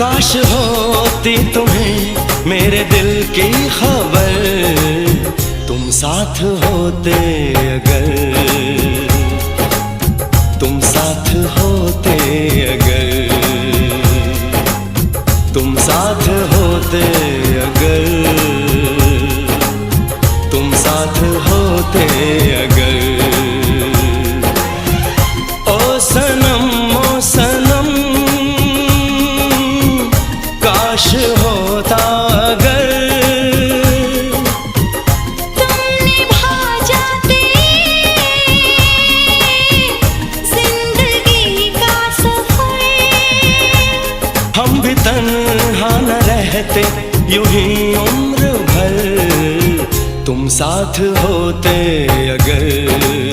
काश होती तुम्हें मेरे दिल की खबर, तुम साथ होते अगर, तुम साथ होते अगर, तुम साथ होते अगर, तुम साथ होते अगर। ओ सनम काश होता अगर, तुम निभा जाते जिंदगी का सफर, हम भी तन्हा न रहते यूं ही उम्र भर, तुम साथ होते अगर।